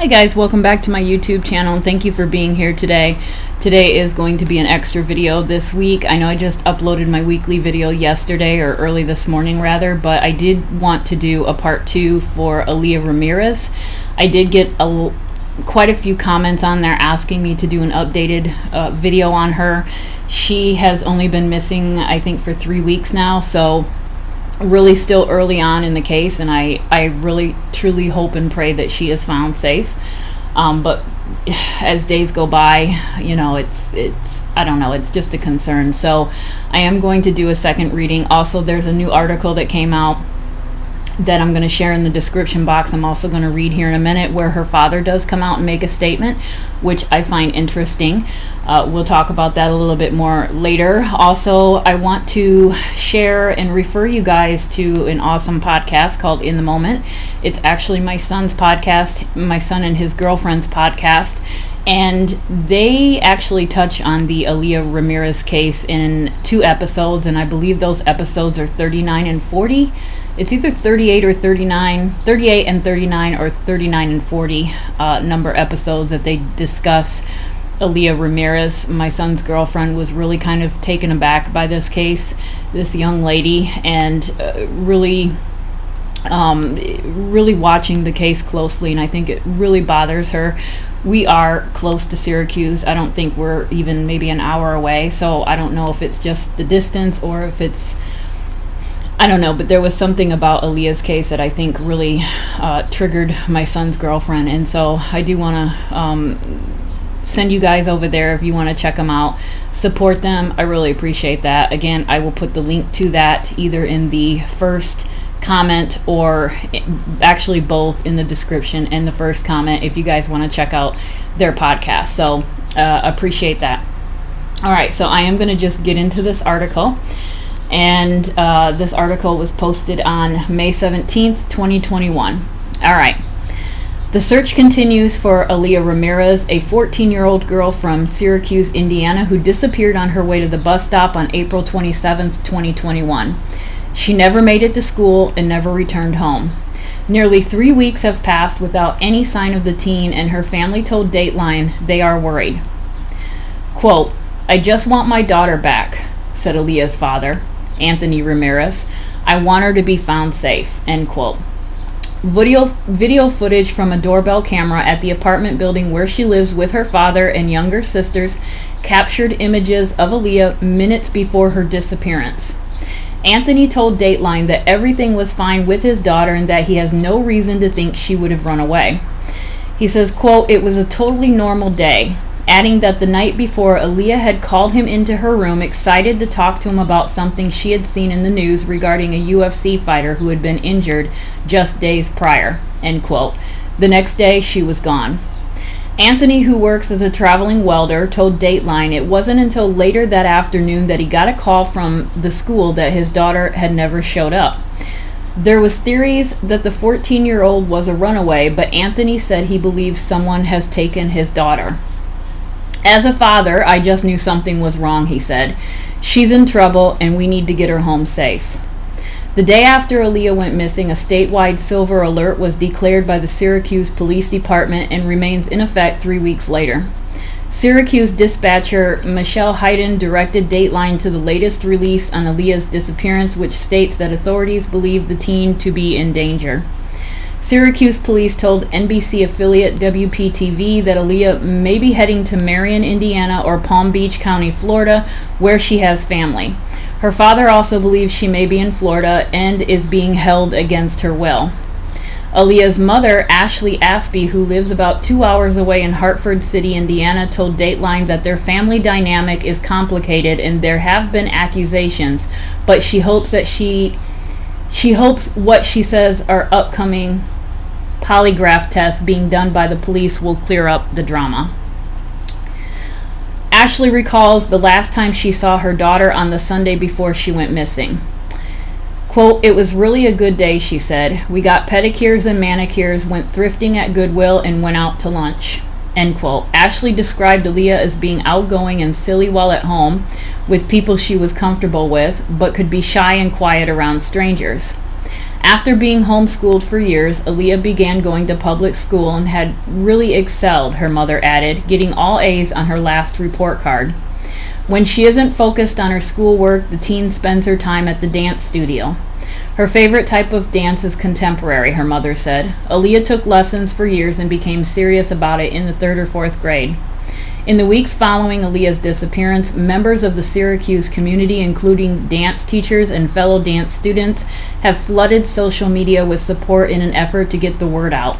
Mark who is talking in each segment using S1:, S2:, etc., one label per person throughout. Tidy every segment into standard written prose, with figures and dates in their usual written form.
S1: Hi guys, welcome back to my YouTube channel and thank you for being here today. Today is going to be an extra video this week. I know I just uploaded my weekly video yesterday, or early this morning rather, but I did want to do a part 2 for Aaliyah Ramirez. I did get quite a few comments on there asking me to do an updated video on her. She has only been missing, I think, for 3 weeks now, so really still early on in the case, and I really truly hope and pray that she is found safe. But as days go by, you know, it's I don't know, it's just a concern. So I am going to do a second reading. Also, there's a new article that came out that I'm going to share in the description box. I'm also going to read here in a minute, where her father does come out and make a statement, which I find interesting. We'll talk about that a little bit more later. Also, I want to share and refer you guys to an awesome podcast called In the Moment. It's actually my son's podcast, my son and his girlfriend's podcast, and they actually touch on the Aaliyah Ramirez case in 2 episodes, and I believe those episodes are 39 and 40. It's either 38 or 39, 38 and 39, or 39 and 40 number episodes that they discuss Aaliyah Ramirez. My son's girlfriend was really kind of taken aback by this case, this young lady, and really watching the case closely, and I think it really bothers her. We are close to Syracuse. I don't think we're even maybe an hour away, so I don't know if it's just the distance or if it's, I don't know, but there was something about Aaliyah's case that I think really triggered my son's girlfriend, and so I do want to send you guys over there if you want to check them out. Support them. I really appreciate that. Again, I will put the link to that either in the first comment, or actually both, in the description and the first comment, if you guys want to check out their podcast. So appreciate that. All right, so I am going to just get into this article. And this article was posted on May 17th, 2021. All right. The search continues for Aaliyah Ramirez, a 14-year-old girl from Syracuse, Indiana, who disappeared on her way to the bus stop on April 27th, 2021. She never made it to school and never returned home. Nearly 3 weeks have passed without any sign of the teen, and her family told Dateline they are worried. Quote, "I just want my daughter back," said Aaliyah's father, Anthony Ramirez. "I want her to be found safe," end quote. Video footage from a doorbell camera at the apartment building where she lives with her father and younger sisters captured images of Aaliyah minutes before her disappearance. Anthony told Dateline that everything was fine with his daughter and that he has no reason to think she would have run away. He says, quote, "It was a totally normal day," adding that the night before, Aaliyah had called him into her room excited to talk to him about something she had seen in the news regarding a UFC fighter who had been injured just days prior, end quote. The next day, she was gone. Anthony, who works as a traveling welder, told Dateline it wasn't until later that afternoon that he got a call from the school that his daughter had never showed up. There was theories that the 14-year-old was a runaway, but Anthony said he believes someone has taken his daughter. "As a father, I just knew something was wrong," he said. "She's in trouble and we need to get her home safe." The day after Aaliyah went missing, a statewide silver alert was declared by the Syracuse Police Department and remains in effect 3 weeks later. Syracuse dispatcher Michelle Hayden directed Dateline to the latest release on Aaliyah's disappearance, which states that authorities believe the teen to be in danger. Syracuse police told NBC affiliate WPTV that Aaliyah may be heading to Marion, Indiana, or Palm Beach County, Florida, where she has family. Her father also believes she may be in Florida and is being held against her will. Aaliyah's mother, Ashley Aspey, who lives about 2 hours away in Hartford City, Indiana, told Dateline that their family dynamic is complicated and there have been accusations, but she hopes what she says are upcoming polygraph tests being done by the police will clear up the drama. Ashley recalls the last time she saw her daughter on the Sunday before she went missing. Quote, "It was really a good day," she said. "We got pedicures and manicures, went thrifting at Goodwill, and went out to lunch," end quote. Ashley described Aaliyah as being outgoing and silly while at home with people she was comfortable with, but could be shy and quiet around strangers. After being homeschooled for years, Aaliyah began going to public school and had really excelled, her mother added, getting all A's on her last report card. When she isn't focused on her schoolwork, the teen spends her time at the dance studio. Her favorite type of dance is contemporary, her mother said. Aaliyah took lessons for years and became serious about it in the 3rd or 4th grade. In the weeks following Aaliyah's disappearance, members of the Syracuse community, including dance teachers and fellow dance students, have flooded social media with support in an effort to get the word out.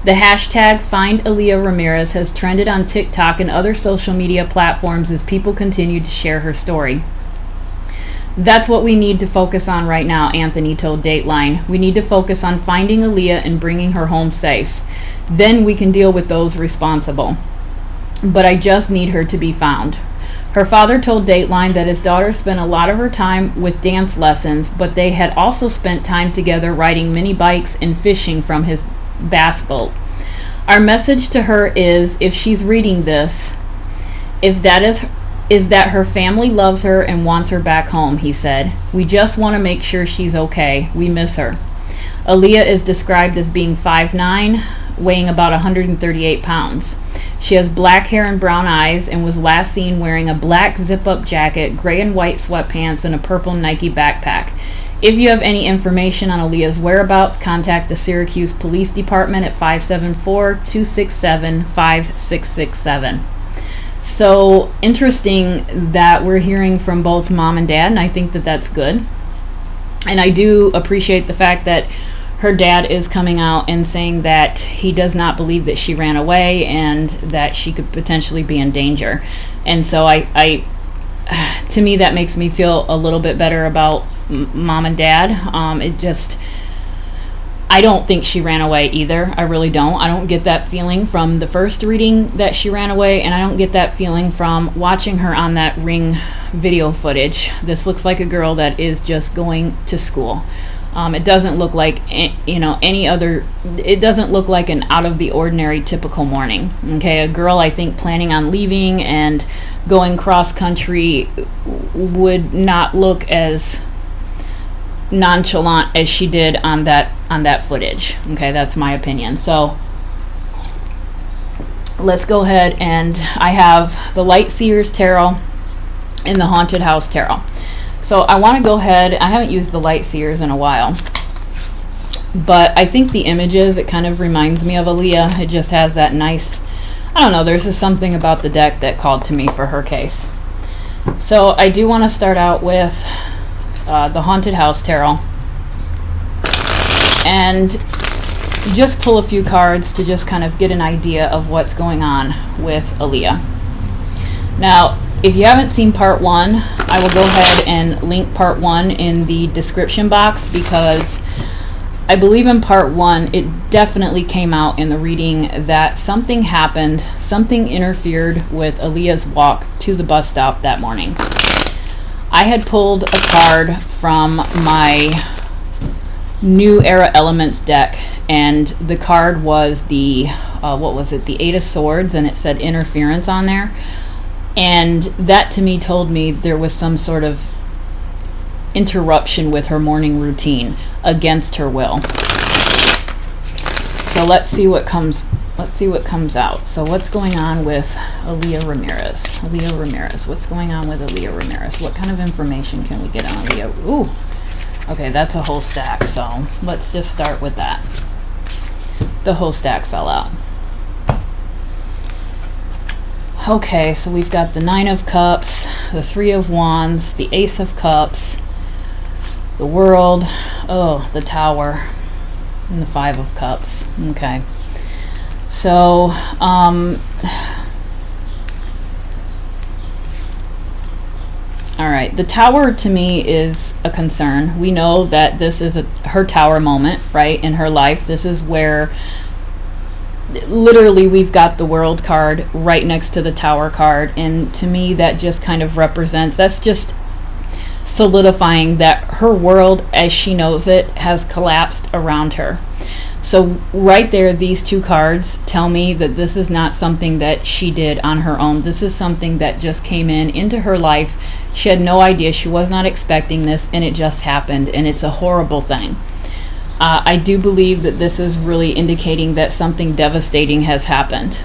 S1: The hashtag #FindAaliyahRamirez has trended on TikTok and other social media platforms as people continue to share her story. That's what we need to focus on right now, Anthony told Dateline. We need to focus on finding Aaliyah and bringing her home safe. Then we can deal with those responsible. But I just need her to be found. Her father told Dateline that his daughter spent a lot of her time with dance lessons, but they had also spent time together riding mini bikes and fishing from his bass boat. Our message to her is, if she's reading this, if that is that her family loves her and wants her back home, he said. We just want to make sure she's okay. We miss her. Aaliyah is described as being 5'9", weighing about 138 pounds. She has black hair and brown eyes and was last seen wearing a black zip-up jacket, gray and white sweatpants, and a purple Nike backpack. If you have any information on Aaliyah's whereabouts, contact the Syracuse Police Department at 574-267-5667. So interesting that we're hearing from both mom and dad, and I think that that's good. And I do appreciate the fact that her dad is coming out and saying that he does not believe that she ran away and that she could potentially be in danger. And so I to me, that makes me feel a little bit better about mom and dad. I don't think she ran away either. I really don't. I don't get that feeling from the first reading that she ran away, and I don't get that feeling from watching her on that Ring video footage. This looks like a girl that is just going to school. It doesn't look like any other. It doesn't look like an out of the ordinary typical morning. Okay, a girl I think planning on leaving and going cross country would not look as nonchalant as she did on that footage. Okay, that's my opinion. So let's go ahead, and I have the Light Seers Tarot and the Haunted House Tarot. So I want to go ahead. I haven't used the Light Seers in a while, but I think the images, it kind of reminds me of Aaliyah. It just has that nice, I don't know, there's just something about the deck that called to me for her case. So I do want to start out with the Haunted House Tarot and just pull a few cards to just kind of get an idea of what's going on with Aaliyah. Now, if you haven't seen part 1, I will go ahead and link part 1 in the description box, because I believe in part 1 it definitely came out in the reading that something happened, something interfered with Aaliyah's walk to the bus stop that morning. I had pulled a card from my New Era Elements deck, and the card was the the 8 of Swords, and it said interference on there. And that to me told me there was some sort of interruption with her morning routine against her will. So let's see what comes out. So what's going on with Aaliyah Ramirez? Aaliyah Ramirez. What's going on with Aaliyah Ramirez? What kind of information can we get on Aaliyah? Ooh. Okay, that's a whole stack. So let's just start with that. The whole stack fell out. Okay, so we've got the 9 of Cups, the 3 of Wands, the Ace of Cups, the World, the Tower, and the 5 of Cups. Okay. So, all right, the Tower to me is a concern. We know that this is her Tower moment, right, in her life. This is where literally we've got the World card right next to the Tower card, and to me that just kind of represents, that's just solidifying that her world as she knows it has collapsed around her. So right there, these two cards tell me that this is not something that she did on her own. This is something that just came into her life. She had no idea, she was not expecting this, and it just happened, and it's a horrible thing. I do believe that this is really indicating that something devastating has happened.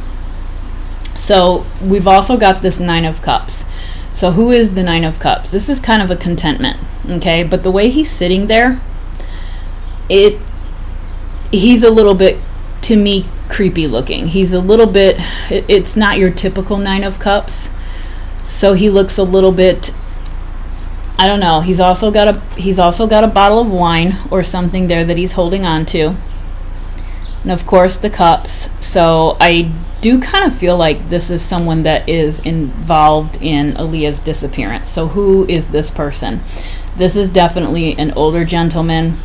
S1: So we've also got this Nine of Cups. So who is the Nine of Cups? This is kind of a contentment, okay? But the way he's sitting there, he's a little bit, to me, creepy looking. He's a little bit, it's not your typical Nine of Cups. So he looks a little bit, I don't know. He's also got a bottle of wine or something there that he's holding on to. And of course the cups. So I do kind of feel like this is someone that is involved in Aaliyah's disappearance. So who is this person? This is definitely an older gentleman.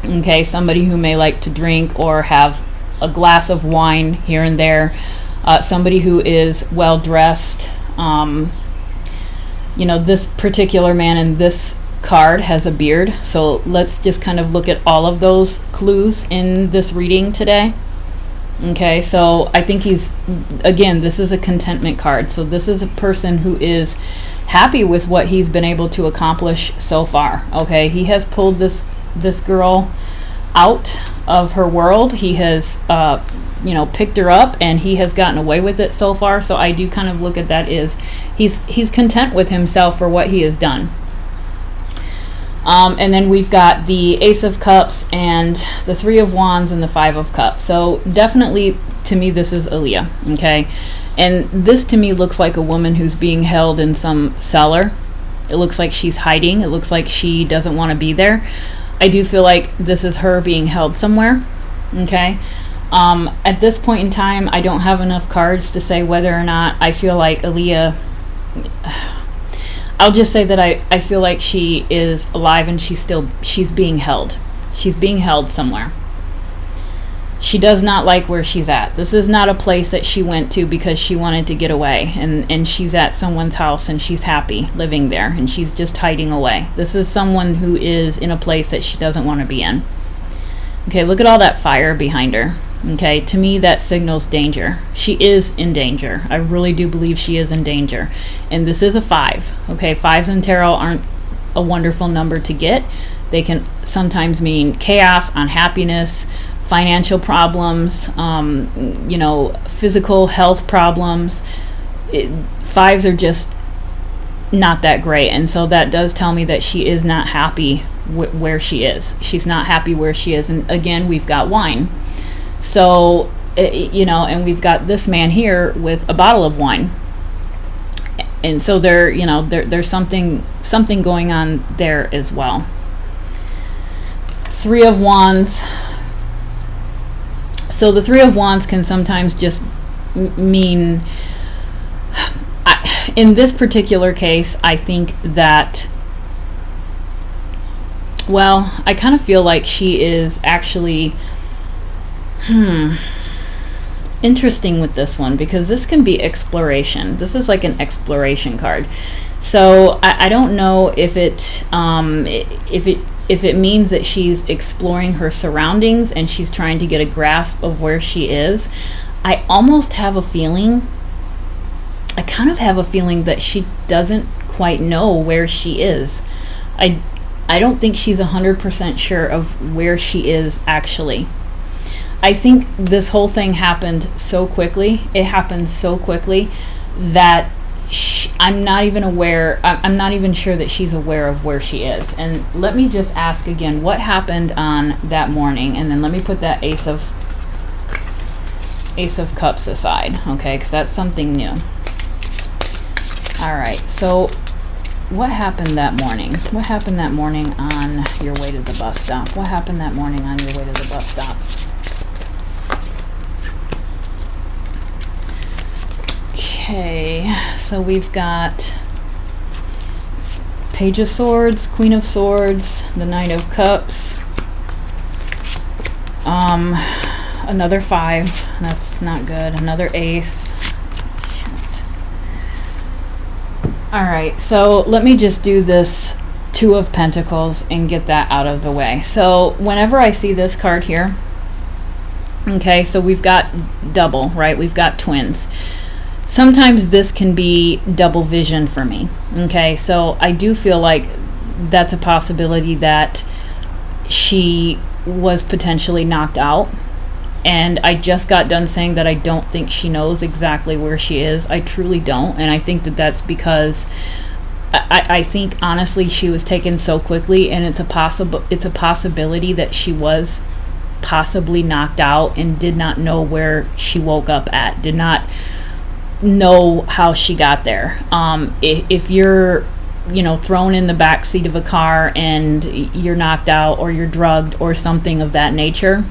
S1: Okay, somebody who may like to drink or have a glass of wine here and there. Somebody who is well dressed. This particular man in this card has a beard, so let's just kind of look at all of those clues in this reading today. Okay, so I think this is a contentment card. So this is a person who is happy with what he's been able to accomplish so far. Okay, he has pulled this girl out of her world. He has picked her up, and he has gotten away with it so far. So I do kind of look at that as he's content with himself for what he has done. And then we've got the Ace of Cups and the Three of Wands and the Five of Cups. So definitely, to me, this is Aaliyah, okay? And this, to me, looks like a woman who's being held in some cellar. It looks like she's hiding. It looks like she doesn't want to be there. I do feel like this is her being held somewhere, okay? At this point in time, I don't have enough cards to say whether or not I feel like Aaliyah... I'll just say that I feel like she is alive and she's being held. She's being held somewhere. She does not like where she's at. This is not a place that she went to because she wanted to get away, and she's at someone's house and she's happy living there and she's just hiding away. This is someone who is in a place that she doesn't want to be in. Okay, look at all that fire behind her. Okay, to me that signals danger. She is in danger. I really do believe she is in danger. And this is a 5. Okay, 5s in tarot aren't a wonderful number to get. They can sometimes mean chaos, unhappiness, financial problems, physical health problems. 5s are just not that great. And so that does tell me that she is not happy where she is. She's not happy where she is. And again, we've got wine. So, and we've got this man here with a bottle of wine. And so there's something going on there as well. 3 of Wands. So the 3 of Wands can sometimes just mean, in this particular case, I think that, I kind of feel like she is actually... Interesting with this one, because this can be exploration. This is like an exploration card. So I don't know if it means that she's exploring her surroundings and she's trying to get a grasp of where she is. I almost have a feeling, I kind of have a feeling that she doesn't quite know where she is. I don't think she's 100% sure of where she is actually. I think this whole thing happened so quickly. It happened so quickly that I'm not even sure that she's aware of where she is. And let me just ask again, what happened on that morning? And then let me put that Ace of Cups aside, okay? Because that's something new. All right, so what happened that morning? What happened that morning on your way to the bus stop? What happened that morning on your way to the bus stop? Okay, so we've got Page of Swords, Queen of Swords, the Knight of Cups, another 5, that's not good, another Ace. Shoot. All right, so let me just do this 2 of Pentacles and get that out of the way. So whenever I see this card here, okay, so we've got double, right? We've got twins. Sometimes this can be double vision for me, okay? So I do feel like that's a possibility that she was potentially knocked out. And I just got done saying that I don't think she knows exactly where she is. I truly don't. And I think that that's because I think honestly she was taken so quickly, and it's a possibility that she was possibly knocked out and did not know where she woke up at, did not know how she got there. If you're thrown in the back seat of a car and you're knocked out or you're drugged or something of that nature,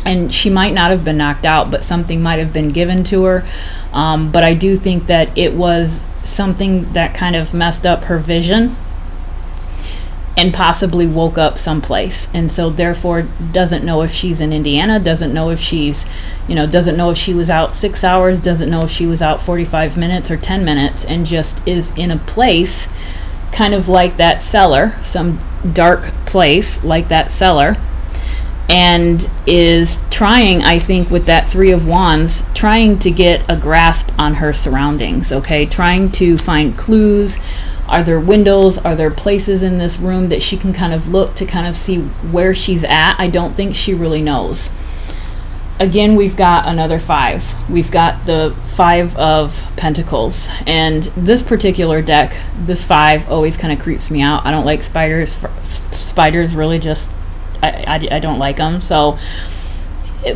S1: and she might not have been knocked out, but something might have been given to her. But I do think that it was something that kind of messed up her vision and possibly woke up someplace, and so therefore doesn't know if she's in Indiana, doesn't know if she's, doesn't know if she was out 6 hours, doesn't know if she was out 45 minutes or 10 minutes, and just is in a place kind of like that cellar, some dark place like that cellar, and is trying, I think, with that Three of Wands, trying to get a grasp on her surroundings, okay? Trying to find clues. Are there windows? Are there places in this room that she can kind of look to kind of see where she's at? I don't think she really knows. Again, we've got another 5. We've got the 5 of Pentacles. And this particular deck, this 5 always kind of creeps me out. I don't like spiders. Spiders really just... I don't like them. So,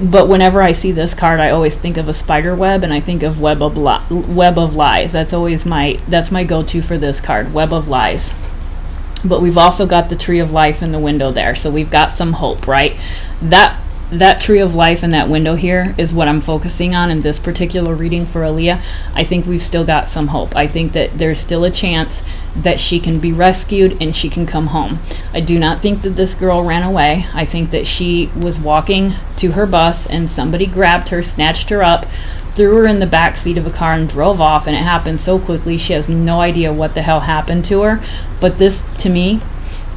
S1: but whenever I see this card, I always think of a spider web, and I think of web of lies. That's always that's my go-to for this card, web of lies. But we've also got the Tree of Life in the window there, so we've got some hope, right? That Tree of Life in that window here is what I'm focusing on in this particular reading for Aaliyah. I think we've still got some hope. I think that there's still a chance that she can be rescued and she can come home. I do not think that this girl ran away. I think that she was walking to her bus and somebody grabbed her, snatched her up, threw her in the back seat of a car and drove off, and it happened so quickly she has no idea what the hell happened to her. But this, to me,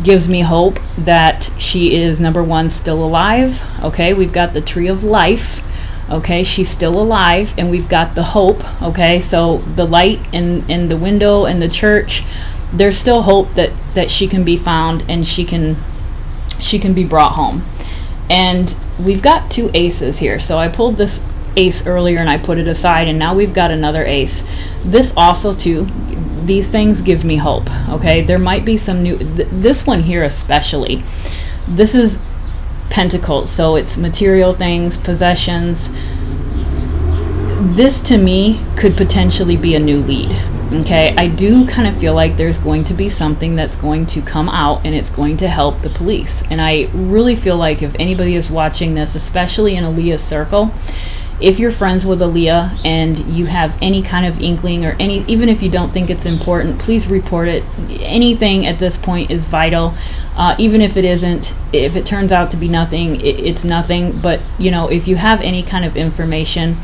S1: gives me hope that she is, number one, still alive. Okay, we've got the Tree of Life. Okay, she's still alive, and we've got the hope. Okay, so the light in the window in the church, there's still hope that she can be found and she can be brought home. And we've got 2 aces here. So I pulled this ace earlier and I put it aside, and now we've got another ace. This also too, these things give me hope. Okay, there might be some new, this one here especially, this is Pentacles, so it's material things, possessions. This to me could potentially be a new lead. Okay, I do kind of feel like there's going to be something that's going to come out and it's going to help the police. And I really feel like if anybody is watching this, especially in Aaliyah's circle, if you're friends with Aaliyah and you have any kind of inkling or even if you don't think it's important, please report it. Anything at this point is vital. Even if it isn't, if it turns out to be nothing, it's nothing. But, if you have any kind of information,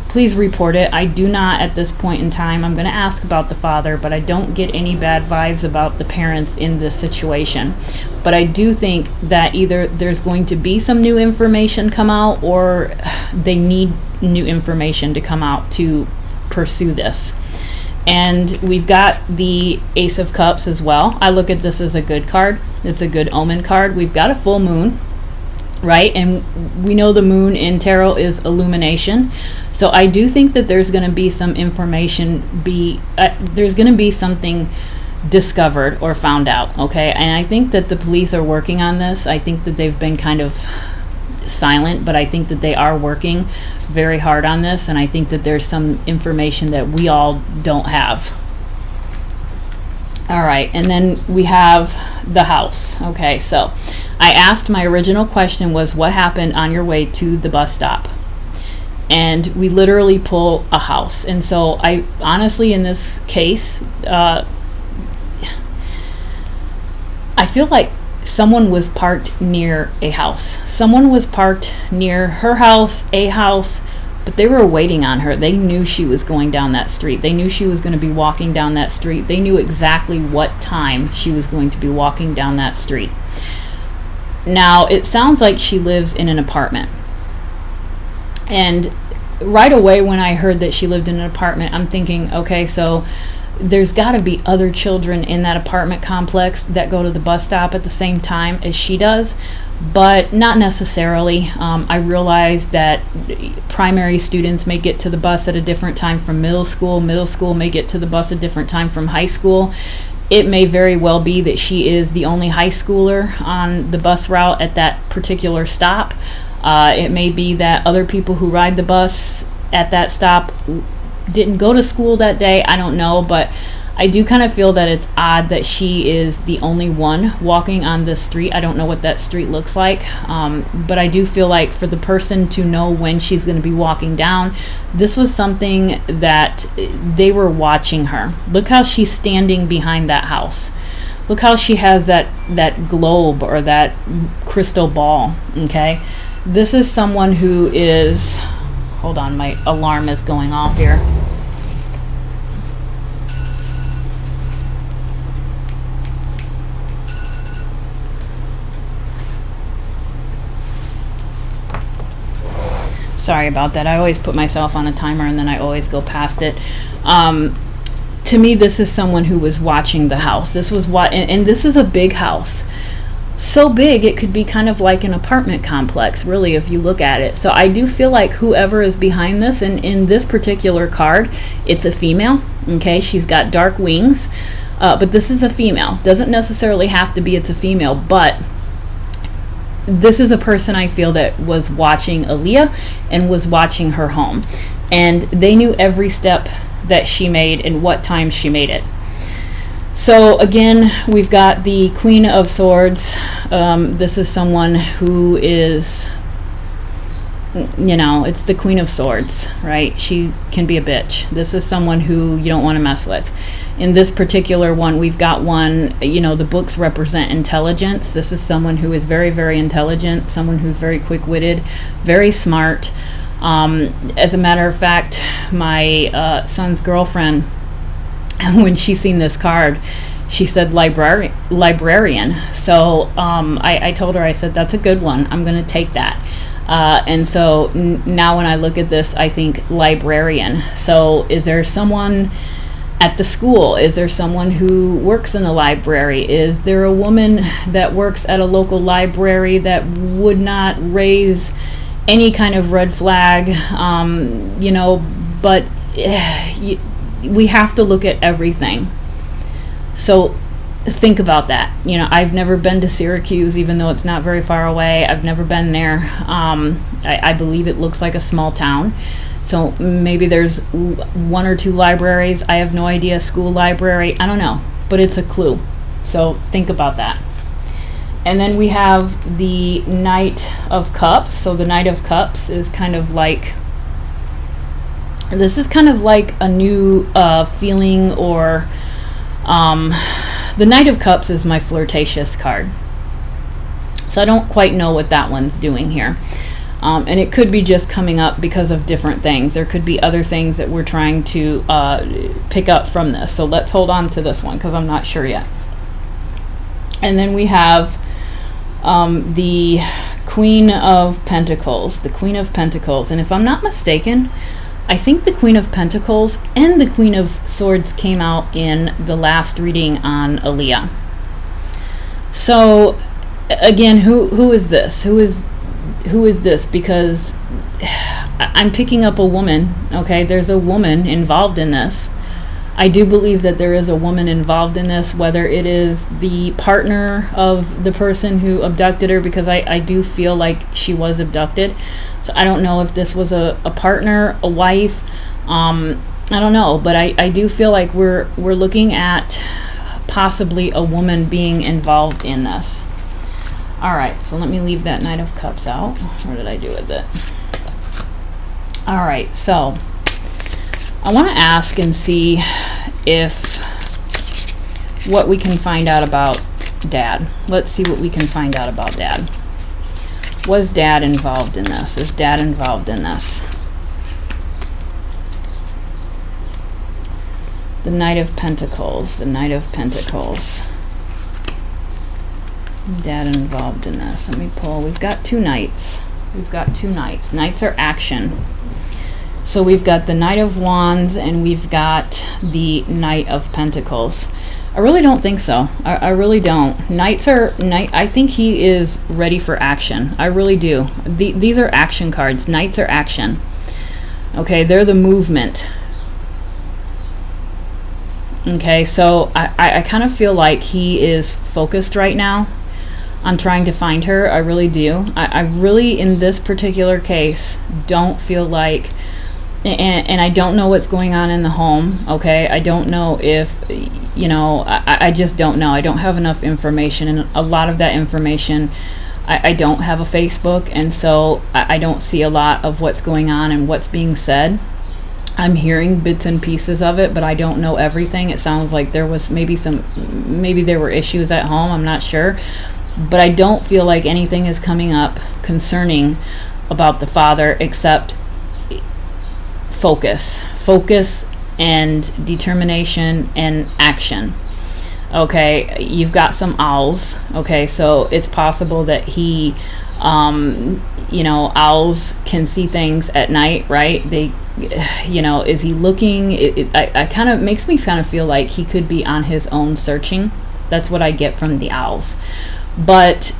S1: please report it. I do not at this point in time. I'm going to ask about the father, but I don't get any bad vibes about the parents in this situation. But I do think that either there's going to be some new information come out, or they need new information to come out to pursue this. And we've got the Ace of Cups as well. I look at this as a good card. It's a good omen card. We've got a full moon, right? And we know the moon in tarot is illumination. So I do think that there's going to be some information, there's going to be something discovered or found out, okay? And I think that the police are working on this. I think that they've been kind of silent, but I think that they are working very hard on this, and I think that there's some information that we all don't have. All right, and then we have the house. Okay, so I asked, my original question was, what happened on your way to the bus stop? And we literally pull a house. And so I honestly, in this case, I feel like someone was parked near a house. Someone was parked near her house, a house, but they were waiting on her. They knew she was going down that street. They knew she was going to be walking down that street. They knew exactly what time she was going to be walking down that street. Now, it sounds like she lives in an apartment. And right away when I heard that she lived in an apartment, I'm thinking, okay, so there's got to be other children in that apartment complex that go to the bus stop at the same time as she does, but not necessarily. I realize that primary students may get to the bus at a different time from middle school. Middle school may get to the bus a different time from high school. It may very well be that she is the only high schooler on the bus route at that particular stop. It may be that other people who ride the bus at that stop didn't go to school that day. I don't know, but I do kind of feel that it's odd that she is the only one walking on this street. I don't know what that street looks like, but I do feel like for the person to know when she's going to be walking down, this was something that they were watching her. Look how she's standing behind that house. Look how she has that globe or that crystal ball, okay? This is someone who is... Hold on, my alarm is going off here. Sorry about that. I always put myself on a timer and then I always go past it. To me, this is someone who was watching the house. This was and this is a big house. So big it could be kind of like an apartment complex, really, if you look at it. So I do feel like whoever is behind this, and in this particular card, it's a female. Okay, she's got dark wings, but this is a female. Doesn't necessarily have to be it's a female, but this is a person I feel that was watching Aaliyah and was watching her home. And they knew every step that she made and what time she made it. So again, we've got the Queen of Swords. This is someone who is, it's the Queen of Swords, right? She can be a bitch. This is someone who you don't want to mess with. In this particular one, we've got one, the books represent intelligence. This is someone who is very, very intelligent, someone who's very quick-witted, very smart. As a matter of fact, my son's girlfriend, when she seen this card, she said librarian. So I told her, I said, that's a good one. I'm going to take that. And so now when I look at this, I think librarian. So is there someone at the school? Is there someone who works in the library? Is there a woman that works at a local library that would not raise any kind of red flag? But we have to look at everything. So think about that. I've never been to Syracuse, even though it's not very far away. I've never been there. I believe it looks like a small town. So maybe there's one or two libraries. I have no idea. School library. I don't know. But it's a clue. So think about that. And then we have the Knight of Cups. So the Knight of Cups is kind of like... This is kind of like a new feeling, or... the Knight of Cups is my flirtatious card. So I don't quite know what that one's doing here. And it could be just coming up because of different things. There could be other things that we're trying to pick up from this. So let's hold on to this one because I'm not sure yet. And then we have the Queen of Pentacles. The Queen of Pentacles. And if I'm not mistaken, I think the Queen of Pentacles and the Queen of Swords came out in the last reading on Aaliyah. So again, who is this? Who is this? Because I'm picking up a woman. Okay, there's a woman involved in this. I do believe that there is a woman involved in this, whether it is the partner of the person who abducted her, because I do feel like she was abducted. So I don't know if this was a partner, a wife. I don't know, but I do feel like we're looking at possibly a woman being involved in this. All right, so let me leave that Knight of Cups out. What did I do with it? All right, so I want to ask and see if what we can find out about Dad. Let's see what we can find out about Dad. Was Dad involved in this? Is Dad involved in this? The Knight of Pentacles. The Knight of Pentacles. Dad involved in this. Let me pull. We've got two knights. We've got two knights. Knights are action. So we've got the Knight of Wands and we've got the Knight of Pentacles. I really don't think so. I really don't. I think he is ready for action. I really do. These are action cards. Knights are action. Okay, they're the movement. Okay, so I kind of feel like he is focused right now on trying to find her. I really do. I really, in this particular case, don't feel like, and I don't know what's going on in the home, okay? I don't know if, you know, I just don't know. I don't have enough information, and a lot of that information, I don't have a Facebook, and so I don't see a lot of what's going on and what's being said. I'm hearing bits and pieces of it, but I don't know everything. It sounds like there was maybe there were issues at home, I'm not sure. But I don't feel like anything is coming up concerning about the father except focus and determination and action. Okay, you've got some owls. Okay, so it's possible that he, you know, owls can see things at night, right? They, you know, is he looking? I kind of makes me kind of feel like he could be on his own searching. That's what I get from the owls. But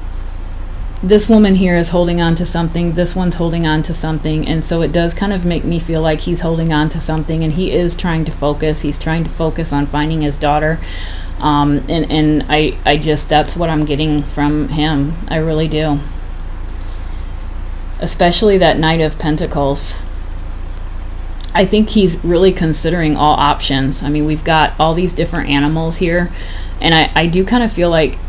S1: this woman here is holding on to something. This one's holding on to something. And so it does kind of make me feel like he's holding on to something. And he is trying to focus. He's trying to focus on finding his daughter. And I just, that's what I'm getting from him. I really do. Especially that Knight of Pentacles. I think he's really considering all options. I mean, we've got all these different animals here. And I do kind of feel like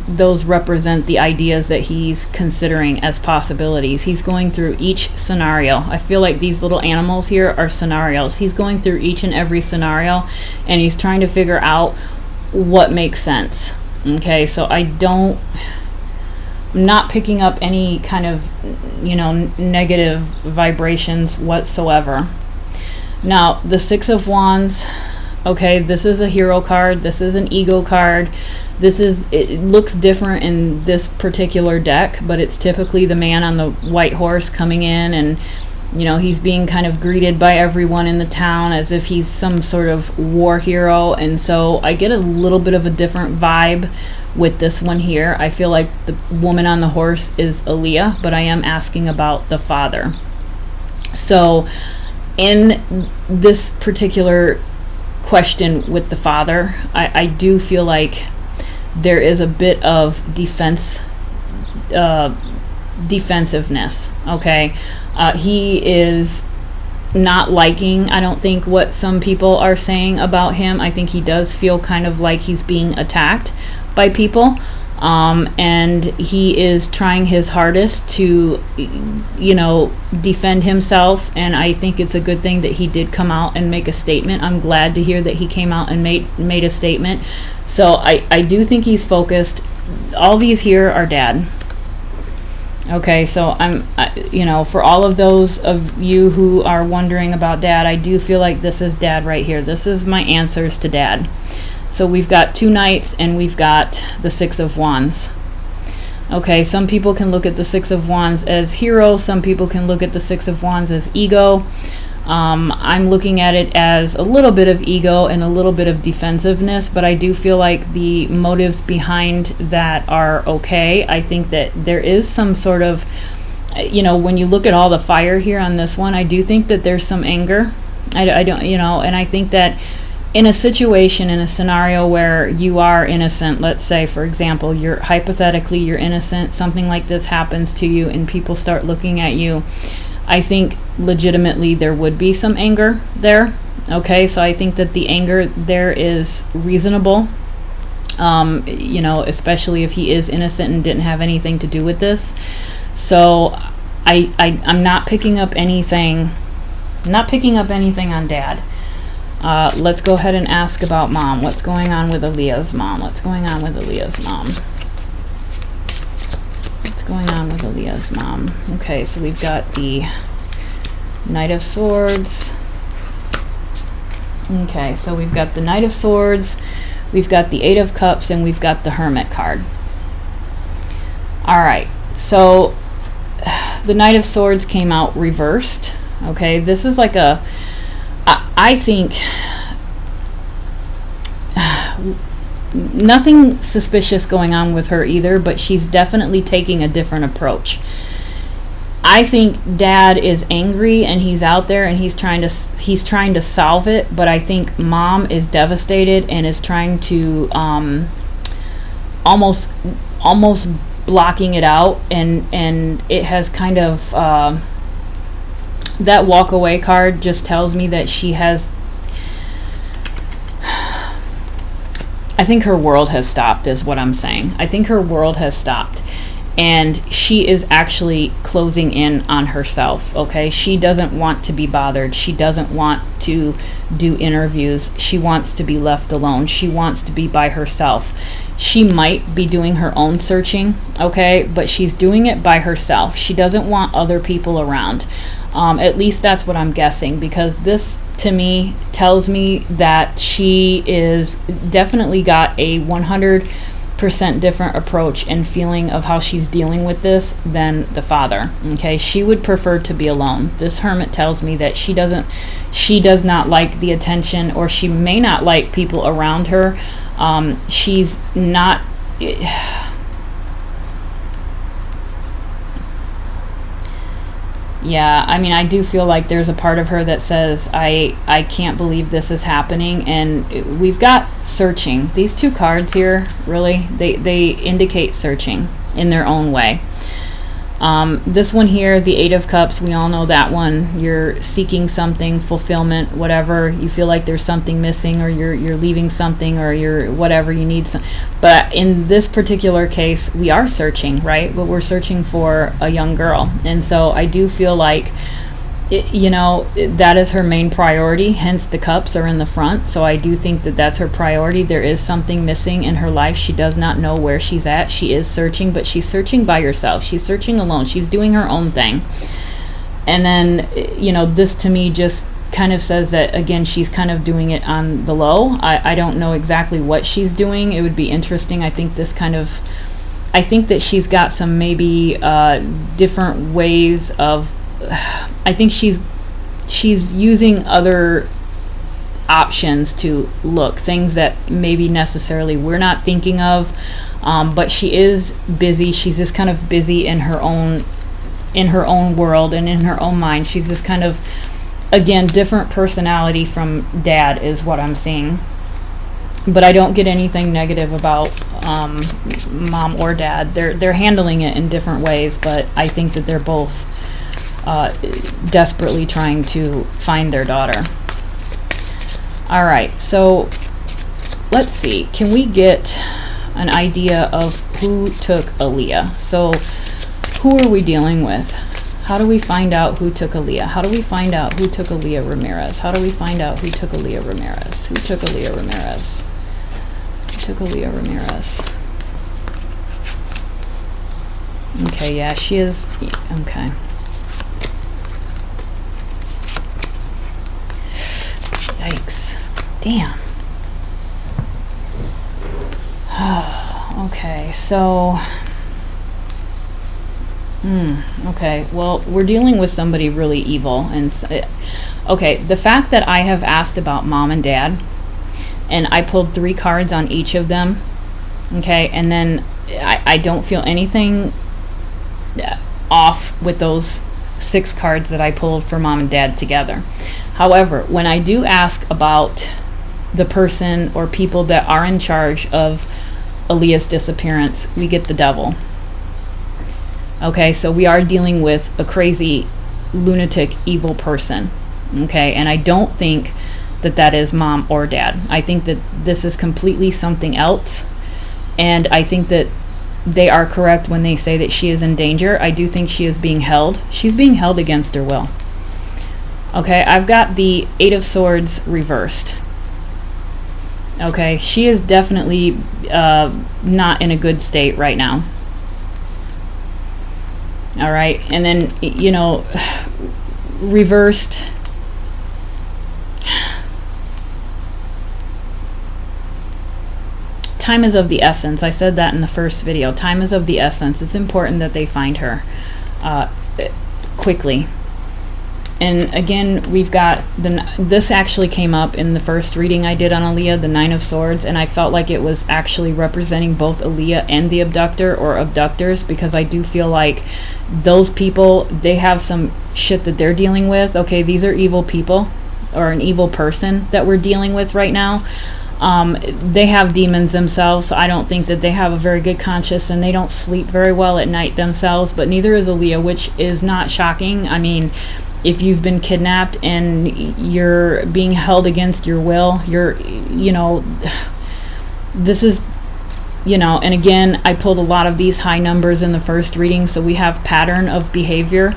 S1: those represent the ideas that he's considering as possibilities. He's going through each scenario. I feel like these little animals here are scenarios. He's going through each and every scenario, and he's trying to figure out what makes sense. Okay, so I'm not picking up any kind of, you know, negative vibrations whatsoever. Now, the Six of Wands, okay, this is a hero card. This is an ego card. It looks different in this particular deck, but it's typically the man on the white horse coming in, and, you know, he's being kind of greeted by everyone in the town as if he's some sort of war hero. And so I get a little bit of a different vibe with this one here. I feel like the woman on the horse is Aaliyah, but I am asking about the father. So in this particular question with the father, I do feel like there is a bit of defensiveness. Okay, he is not liking, I don't think, what some people are saying about him. I think he does feel kind of like he's being attacked by people, and he is trying his hardest to, you know, defend himself. And I think it's a good thing that he did come out and make a statement. I'm glad to hear that he came out and made a statement. So I do think he's focused. All these here are dad. Okay, so you know, for all of those of you who are wondering about dad, I do feel like this is dad right here. This is my answers to dad. So we've got two knights and we've got the Six of Wands. Okay, some people can look at the Six of Wands as hero. Some people can look at the Six of Wands as ego. I'm looking at it as a little bit of ego and a little bit of defensiveness, but I do feel like the motives behind that are okay. I think that there is some sort of, you know, when you look at all the fire here on this one, I do think that there's some anger. I don't, you know, and I think that in a situation, in a scenario where you are innocent, let's say, for example, you're innocent, something like this happens to you and people start looking at you, I think legitimately there would be some anger there. Okay, so I think that the anger there is reasonable, you know, especially if he is innocent and didn't have anything to do with this. So I'm not picking up anything, on dad. Let's go ahead and ask about mom. What's going on with Aaliyah's mom? What's going on with Aaliyah's mom? What's going on with Aaliyah's mom? Okay, so we've got the Knight of Swords. Okay, so we've got the Knight of Swords, we've got the Eight of Cups, and we've got the Hermit card. All right, so the Knight of Swords came out reversed. Okay, this is like a, I think, nothing suspicious going on with her either, but she's definitely taking a different approach. I think dad is angry and he's out there and he's trying to solve it, but I think mom is devastated and is trying to almost blocking it out, and it has kind of that walk away card just tells me that she has, I think her world has stopped is what I'm saying. I think her world has stopped. And she is actually closing in on herself, okay? She doesn't want to be bothered. She doesn't want to do interviews. She wants to be left alone. She wants to be by herself. She might be doing her own searching, okay? But she's doing it by herself. She doesn't want other people around. At least that's what I'm guessing, because this, to me, tells me that she is definitely got a 100% different approach and feeling of how she's dealing with this than the father. Okay, she would prefer to be alone. This hermit tells me that she does not like the attention, or she may not like people around her. She's not, yeah, I mean, I do feel like there's a part of her that says, I can't believe this is happening. And we've got searching. These two cards here, really, they indicate searching in their own way. This one here, the Eight of Cups, we all know that one. You're seeking something, fulfillment, whatever. You feel like there's something missing, or you're leaving something, or you're whatever, you need some. But in this particular case, we are searching, right? But we're searching for a young girl. And so I do feel like, that is her main priority. Hence the cups are in the front. So I do think that that's her priority. There is something missing in her life. She does not know where she's at. She is searching, but she's searching by herself. She's searching alone. She's doing her own thing. And then, this to me just kind of says that, again, she's kind of doing it on the low. I don't know exactly what she's doing. It would be interesting. I think that she's got some maybe different ways of, I think she's using other options to look, things that maybe necessarily we're not thinking of, but she is busy. She's just kind of busy in her own world and in her own mind. She's just kind of, again, different personality from dad is what I'm seeing. But I don't get anything negative about mom or dad. They're handling it in different ways, but I think that they're both desperately trying to find their daughter. All right, so let's see. Can we get an idea of who took Aaliyah? So who are we dealing with? How do we find out who took Aaliyah? How do we find out who took Aaliyah Ramirez? How do we find out who took Aaliyah Ramirez? Who took Aaliyah Ramirez? Who took Aaliyah Ramirez? Okay, yeah, she is. Okay. Yikes. Damn. Okay, so... okay, well, we're dealing with somebody really evil. And okay, the fact that I have asked about mom and dad, and I pulled 3 cards on each of them, okay, and then I don't feel anything off with those 6 cards that I pulled for mom and dad together. However, when I do ask about the person or people that are in charge of Aaliyah's disappearance, we get the devil. Okay, so we are dealing with a crazy, lunatic, evil person. Okay, and I don't think that that is mom or dad. I think that this is completely something else. And I think that they are correct when they say that she is in danger. I do think she is being held. She's being held against her will. Okay, I've got the 8 of Swords reversed. Okay, she is definitely not in a good state right now. All right, and then, reversed. Time is of the essence. I said that in the first video. Time is of the essence. It's important that they find her quickly. And again, we've got this actually came up in the first reading I did on Aaliyah, the Nine of Swords, and I felt like it was actually representing both Aaliyah and the abductor or abductors, because I do feel like those people, they have some shit that they're dealing with. Okay, these are evil people, or an evil person that we're dealing with right now. They have demons themselves, so I don't think that they have a very good conscience, and they don't sleep very well at night themselves, but neither is Aaliyah, which is not shocking. I mean, if you've been kidnapped and you're being held against your will, this is, and again, I pulled a lot of these high numbers in the first reading, so we have pattern of behavior.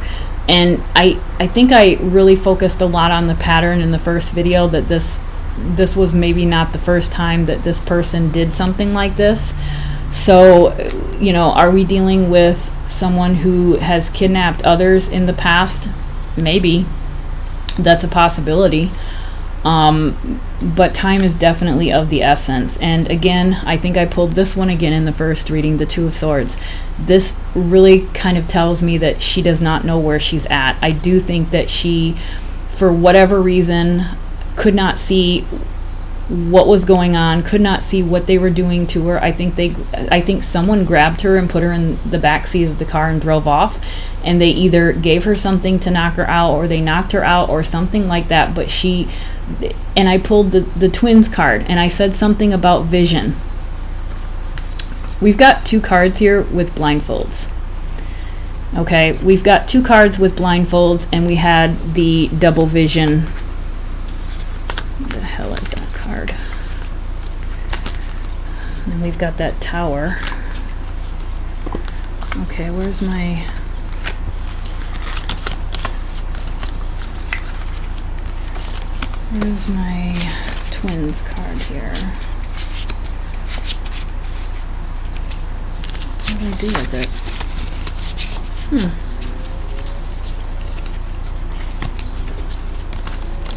S1: And I think I really focused a lot on the pattern in the first video, that this was maybe not the first time that this person did something like this. So, are we dealing with someone who has kidnapped others in the past? Maybe. That's a possibility. But time is definitely of the essence. And again, I think I pulled this one again in the first reading, the Two of Swords. This really kind of tells me that she does not know where she's at. I do think that she, for whatever reason, could not see what was going on, could not see what they were doing to her. I think someone grabbed her and put her in the back seat of the car and drove off, and they either gave her something to knock her out, or they knocked her out, or something like that. But and I pulled the twins card, and I said something about vision. We've got two cards here with blindfolds. Okay, we've got two cards with blindfolds, and we had the double vision. What the hell is that card? And we've got that tower. Okay, where's my... Where's my twins card here? What do I do with it?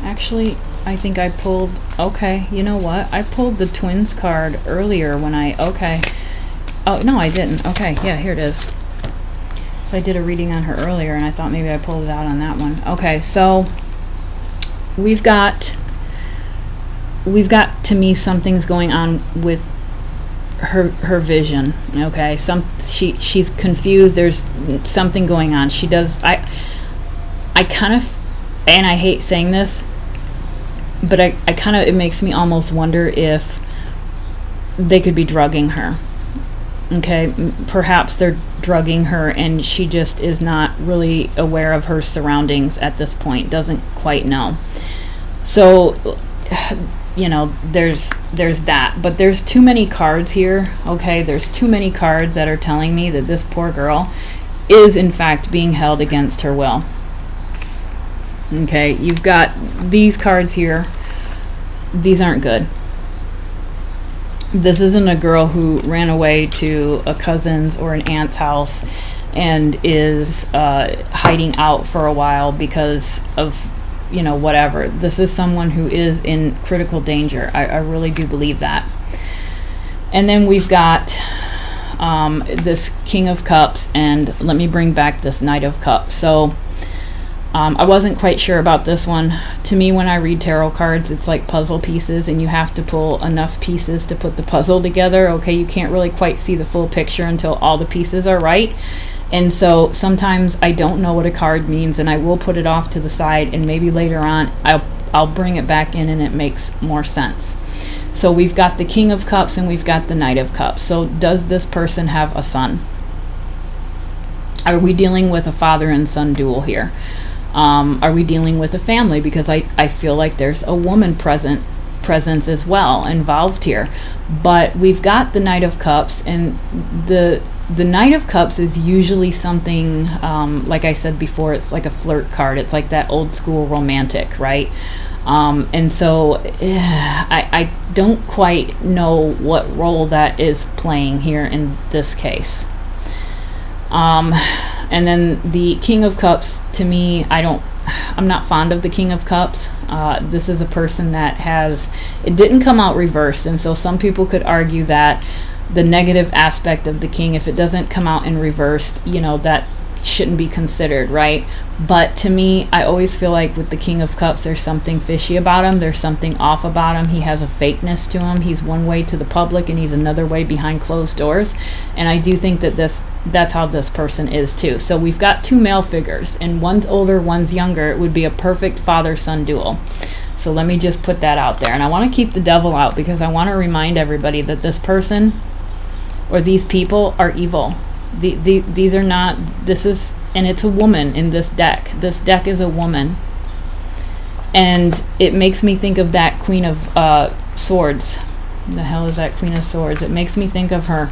S1: Actually, I think I pulled... Okay, you know what? I pulled the twins card earlier when okay. Oh, no, I didn't. Okay, yeah, here it is. So I did a reading on her earlier, and I thought maybe I pulled it out on that one. Okay, so... We've got, to me, something's going on with her vision. Okay, she's confused. There's something going on. She does. I kind of, and I hate saying this, but I kind of, it makes me almost wonder if they could be drugging her. Okay, perhaps they're drugging her, and she just is not really aware of her surroundings at this point, doesn't quite know. So, there's that. But there's too many cards here, okay? There's too many cards that are telling me that this poor girl is, in fact, being held against her will. Okay, you've got these cards here. These aren't good. This isn't a girl who ran away to a cousin's or an aunt's house and is hiding out for a while because of, whatever. This is someone who is in critical danger. I really do believe that. And then we've got this King of Cups, and let me bring back this Knight of Cups. So I wasn't quite sure about this one. To me, when I read tarot cards, it's like puzzle pieces, and you have to pull enough pieces to put the puzzle together. Okay, you can't really quite see the full picture until all the pieces are right. And so sometimes I don't know what a card means, and I will put it off to the side, and maybe later on I'll bring it back in and it makes more sense. So we've got the King of Cups and we've got the Knight of Cups. So does this person have a son? Are we dealing with a father and son duel here? Are we dealing with a family? Because I feel like there's a woman presence as well involved here. But we've got the Knight of Cups, and the Knight of Cups is usually something, like I said before, it's like a flirt card. It's like that old school romantic, right? And so I don't quite know what role that is playing here in this case. And then the King of Cups, to me, I'm not fond of the King of Cups. This is a person that it didn't come out reversed, and so some people could argue that the negative aspect of the king, if it doesn't come out in reversed, that shouldn't be considered, right? But to me, I always feel like with the King of Cups, there's something fishy about him. There's something off about him. He has a fakeness to him. He's one way to the public and he's another way behind closed doors. And I do think that that's how this person is too. So we've got two male figures, and one's older, one's younger. It would be a perfect father-son duel. So let me just put that out there. And I want to keep the devil out because I want to remind everybody that this person or these people are evil. These are not, and it's a woman in this deck. This deck is a woman. And it makes me think of that Queen of Swords. The hell is that Queen of Swords? It makes me think of her.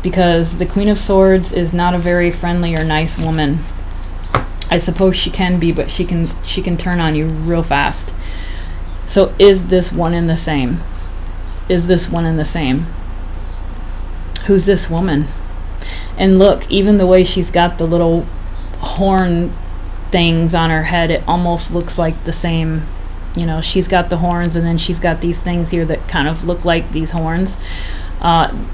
S1: Because the Queen of Swords is not a very friendly or nice woman. I suppose she can be, but she can turn on you real fast. So is this one and the same? Is this one and the same? Who's this woman? And look, even the way she's got the little horn things on her head, it almost looks like the same. You know, she's got the horns and then she's got these things here that kind of look like these horns.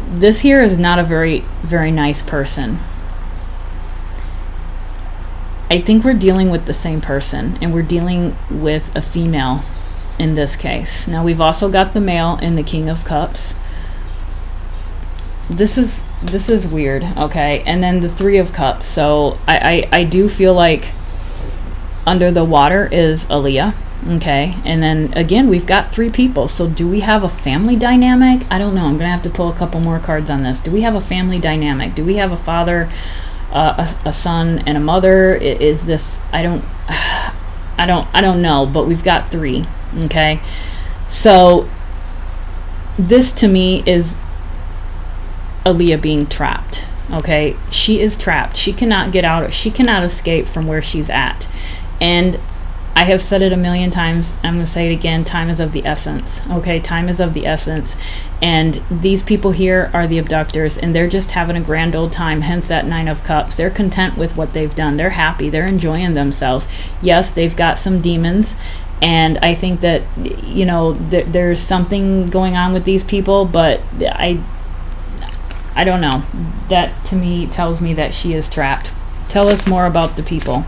S1: This here is not a very, very nice person. I think we're dealing with the same person, and we're dealing with a female in this case. Now we've also got the male in the King of Cups. This is weird, okay? And then the Three of Cups. So I do feel like under the water is Aaliyah, okay? And then again, we've got three people. So do we have a family dynamic? I don't know. I'm gonna have to pull a couple more cards on this. Do we have a family dynamic? Do we have a father, a son, and a mother? Is this? I don't know. But we've got three, okay? So this to me is Aaliyah being trapped, okay? She is trapped. She cannot get out. She cannot escape from where she's at. And I have said it a million times. I'm going to say it again. Time is of the essence, okay? Time is of the essence. And these people here are the abductors, and they're just having a grand old time, hence that Nine of Cups. They're content with what they've done. They're happy. They're enjoying themselves. Yes, they've got some demons, and I think that, you know, there's something going on with these people, but I don't know. That to me tells me that she is trapped. Tell us more about the people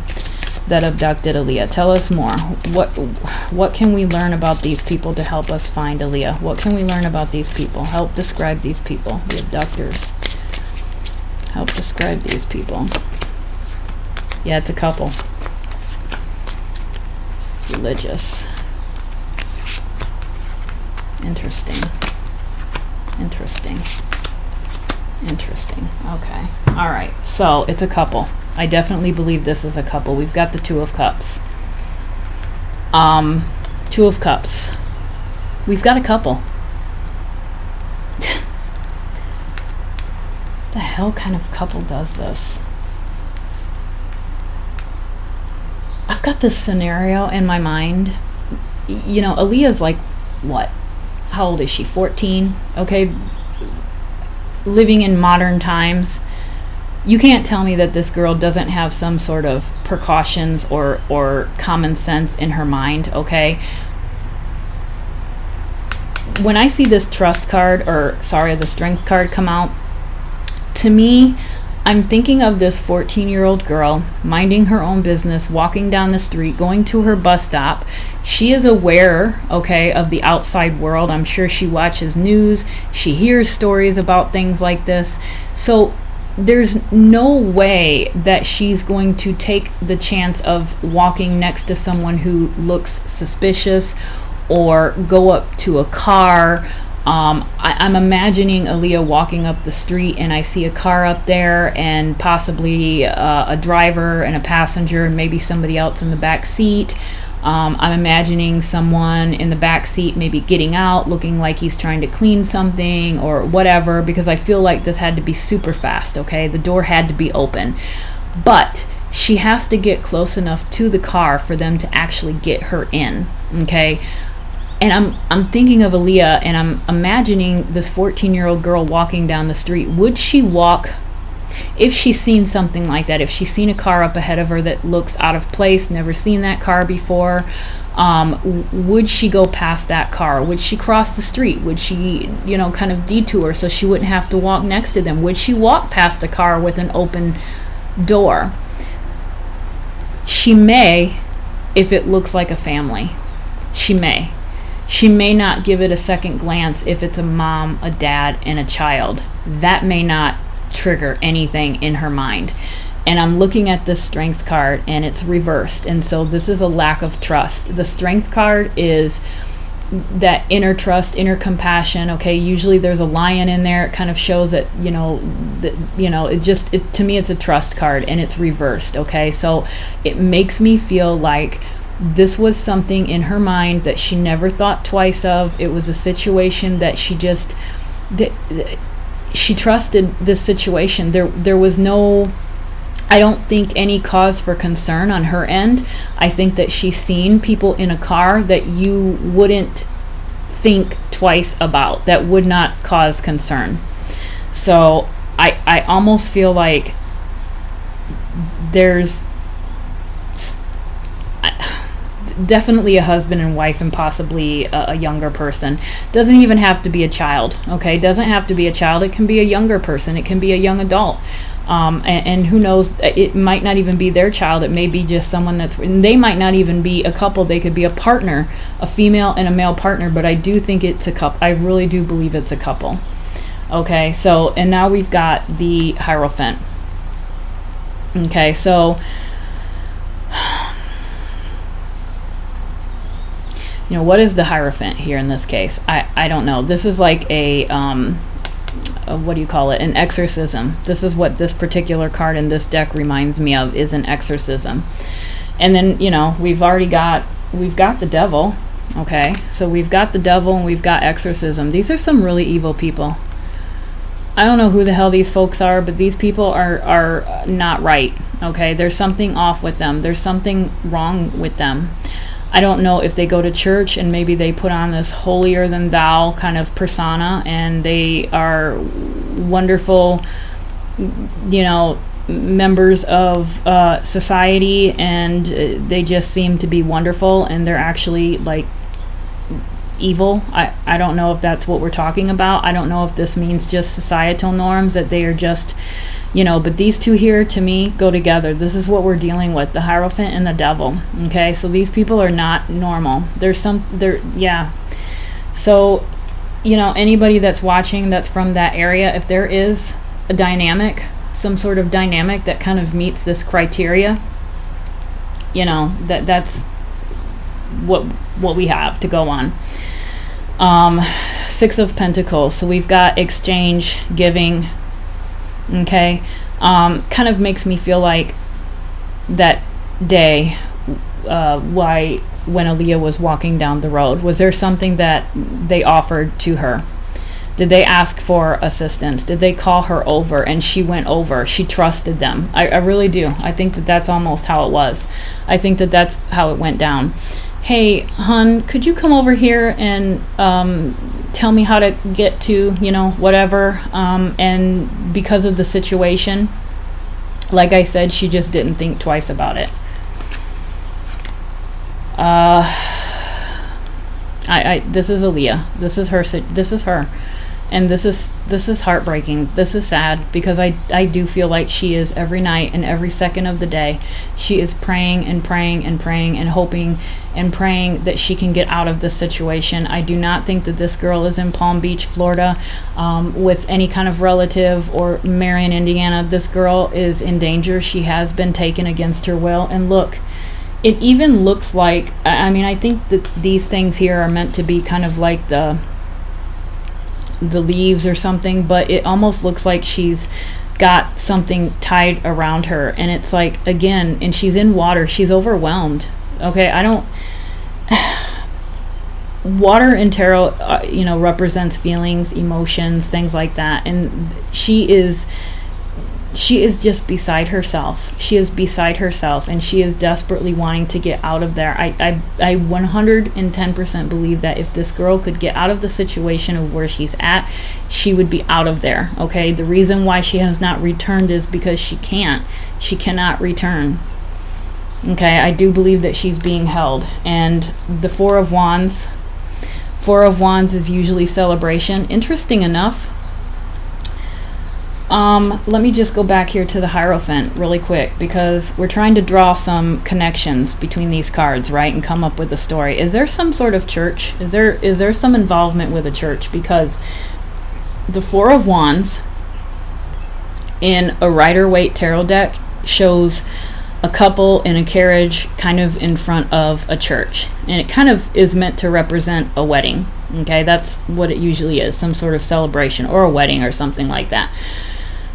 S1: that abducted Aaliyah. Tell us more. What can we learn about these people to help us find Aaliyah? What can we learn about these people? Help describe these people, the abductors. Help describe these people. Yeah, it's a couple. Religious. Interesting. Okay. All right. So it's a couple. I definitely believe this is a couple. We've got the Two of Cups. Two of Cups. We've got a couple. The hell kind of couple does this? I've got this scenario in my mind. You know, Aaliyah's like, what? How old is she? 14? Okay. Living in modern times. You can't tell me that this girl doesn't have some sort of precautions or common sense in her mind, okay? When I see this trust card, the strength card come out, to me, I'm thinking of this 14-year-old girl minding her own business, walking down the street, going to her bus stop. She is aware, okay, of the outside world. I'm sure she watches news. She hears stories about things like this. So there's no way that she's going to take the chance of walking next to someone who looks suspicious or go up to a car. I'm imagining Aaliyah walking up the street and I see a car up there and possibly a driver and a passenger and maybe somebody else in the back seat. I'm imagining someone in the back seat maybe getting out, looking like he's trying to clean something or whatever, because I feel like this had to be super fast, okay? The door had to be open. But she has to get close enough to the car for them to actually get her in, okay? And I'm thinking of Aaliyah, and I'm imagining this 14-year-old girl walking down the street. Would she walk, if she's seen something like that, if she's seen a car up ahead of her that looks out of place, never seen that car before, would she go past that car? Would she cross the street? Would she, kind of detour so she wouldn't have to walk next to them? Would she walk past a car with an open door. She may, if it looks like a family. She may. She may not give it a second glance if it's a mom, a dad, and a child. That may not trigger anything in her mind. And I'm looking at this strength card and it's reversed. And so this is a lack of trust. The strength card is that inner trust, inner compassion. Okay, usually there's a lion in there. It kind of shows that, to me it's a trust card and it's reversed. Okay, so it makes me feel like this was something in her mind that she never thought twice of. It was a situation that she just she trusted this situation. There was no, I don't think, any cause for concern on her end. I think that she's seen people in a car that you wouldn't think twice about, that would not cause concern. So I almost feel like there's definitely a husband and wife and possibly a younger person. Doesn't even have to be a child, okay? Doesn't have to be a child. It can be a younger person. It can be a young adult. And who knows, it might not even be their child. It may be just someone and they might not even be a couple. They could be a partner, a female and a male partner, but I do think it's a couple. I really do believe it's a couple. Okay, so, and now we've got the Hierophant. Okay, so, what is the Hierophant here in this case? I don't know. This is like an exorcism. This is what this particular card in this deck reminds me of, is an exorcism. And then, we've got the devil. Okay, so we've got the devil and we've got exorcism. These are some really evil people. I don't know who the hell these folks are, but these people are not right. Okay, there's something off with them. There's something wrong with them. I don't know if they go to church and maybe they put on this holier than thou kind of persona and they are wonderful, members of society, and they just seem to be wonderful and they're actually like evil. I don't know if that's what we're talking about. I don't know if this means just societal norms, that they are just, but these two here to me go together. This is what we're dealing with, the Hierophant and the devil. Okay, so these people are not normal. So, anybody that's watching that's from that area, if there is a dynamic, some sort of dynamic that kind of meets this criteria, that's what we have to go on. Six of Pentacles. So we've got exchange, giving. Okay, kind of makes me feel like that day, when Aaliyah was walking down the road, was there something that they offered to her? Did they ask for assistance? Did they call her over and she went over? She trusted them. I really do. I think that that's almost how it was. I think that that's how it went down. Hey, hun, could you come over here and tell me how to get to, whatever. And because of the situation, like I said, she just didn't think twice about it. This is Aaliyah. This is her. And this is heartbreaking. This is sad because I do feel like she is every night and every second of the day. She is praying and praying and praying and hoping and praying that she can get out of this situation. I do not think that this girl is in Palm Beach, Florida, with any kind of relative, or Marion, Indiana. This girl is in danger. She has been taken against her will. And look, it even looks like, I think that these things here are meant to be kind of like the leaves or something, but it almost looks like she's got something tied around her, and it's like, again, and she's in water. She's overwhelmed. Okay, water in tarot, represents feelings, emotions, things like that, and she is just beside herself. She is beside herself, and she is desperately wanting to get out of there. I 110% believe that if this girl could get out of the situation of where she's at, she would be out of there. Okay, the reason why she has not returned is because she cannot return. Okay, I do believe that she's being held. And the Four of Wands is usually celebration. Interesting enough, Let me just go back here to the Hierophant really quick, because we're trying to draw some connections between these cards, right, and come up with a story. Is there some sort of church? Is there some involvement with a church? Because the Four of Wands in a Rider-Waite tarot deck shows a couple in a carriage kind of in front of a church, and it kind of is meant to represent a wedding. Okay, that's what it usually is, some sort of celebration or a wedding or something like that.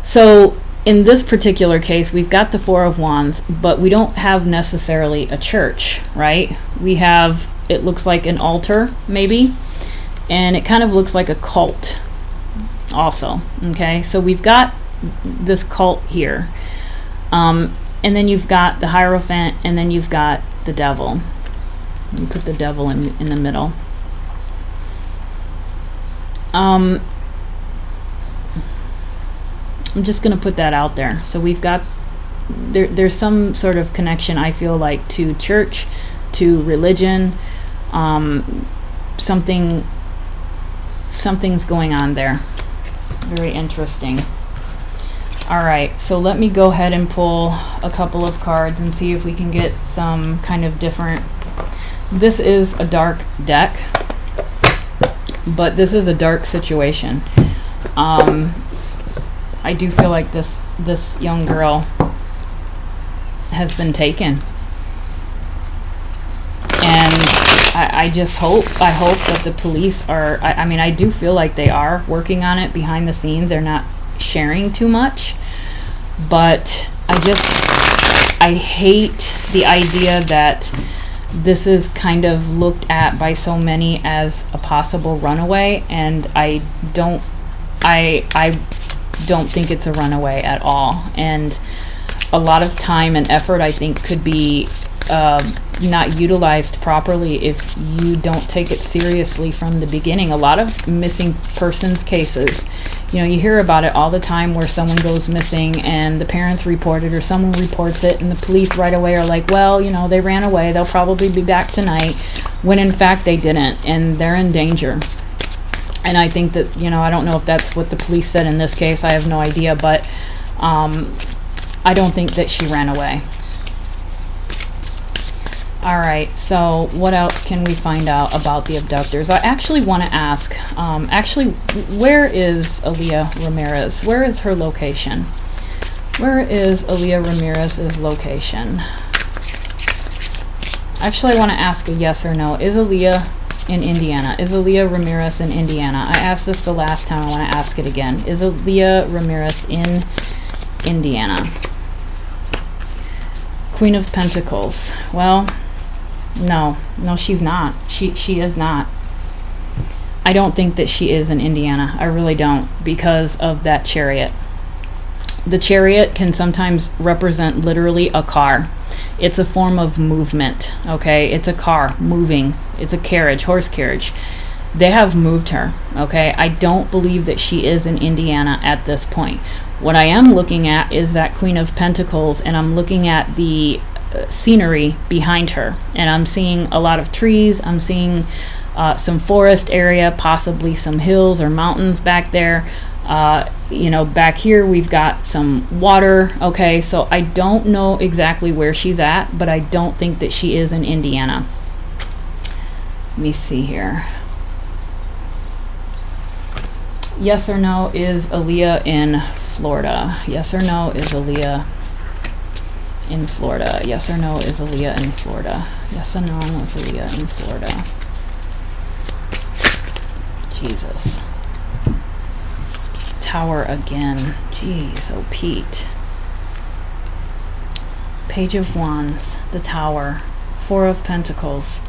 S1: So in this particular case, we've got the Four of Wands, but we don't have necessarily a church, right? We have, it looks like an altar maybe, and it kind of looks like a cult also. Okay, so we've got this cult here, and then you've got the Hierophant, and then you've got the devil. You put the devil in the middle. I'm just going to put that out there. So we've got, there's some sort of connection, I feel like, to church, to religion. Something's going on there. Very interesting. All right, so let me go ahead and pull a couple of cards and see if we can get some kind of different. This is a dark deck, but this is a dark situation. I do feel like this young girl has been taken, and I hope that the police are. I mean, I do feel like they are working on it behind the scenes. They're not sharing too much, but I hate the idea that this is kind of looked at by so many as a possible runaway, and I don't think it's a runaway at all. And a lot of time and effort, I think, could be not utilized properly if you don't take it seriously from the beginning. A lot of missing persons cases, you hear about it all the time, where someone goes missing and the parents report it, or someone reports it and the police right away are like, well, they ran away, they'll probably be back tonight, when in fact they didn't, and they're in danger. And I think that, I don't know if that's what the police said in this case, I have no idea, but I don't think that she ran away. All right, so what else can we find out about the abductors? I actually want to ask, where is Aaliyah Ramirez? Where is her location? Where is Aaliyah Ramirez's location? Actually, I want to ask a yes or no. Is Aaliyah in Indiana? Is Aaliyah Ramirez in Indiana? I asked this the last time. I want to ask it again. Is Aaliyah Ramirez in Indiana? Queen of Pentacles. Well, no, she's not. She is not. I don't think that she is in Indiana. I really don't, because of that Chariot. The Chariot can sometimes represent literally a car. It's a form of movement, okay? It's a car moving. It's a carriage, horse carriage. They have moved her, okay? I don't believe that she is in Indiana at this point. What I am looking at is that Queen of Pentacles, and I'm looking at the scenery behind her, and I'm seeing a lot of trees. I'm seeing some forest area, possibly some hills or mountains back there. Back here we've got some water. Okay, so I don't know exactly where she's at, but I don't think that she is in Indiana. Let me see here. Yes or no, is Aaliyah in Florida? Yes or no, is Aaliyah in Florida? Yes or no, is Aaliyah in Florida? Yes or no, is Aaliyah in Florida? Jesus. Tower again. Jeez, oh Pete. Page of Wands, the Tower, Four of Pentacles.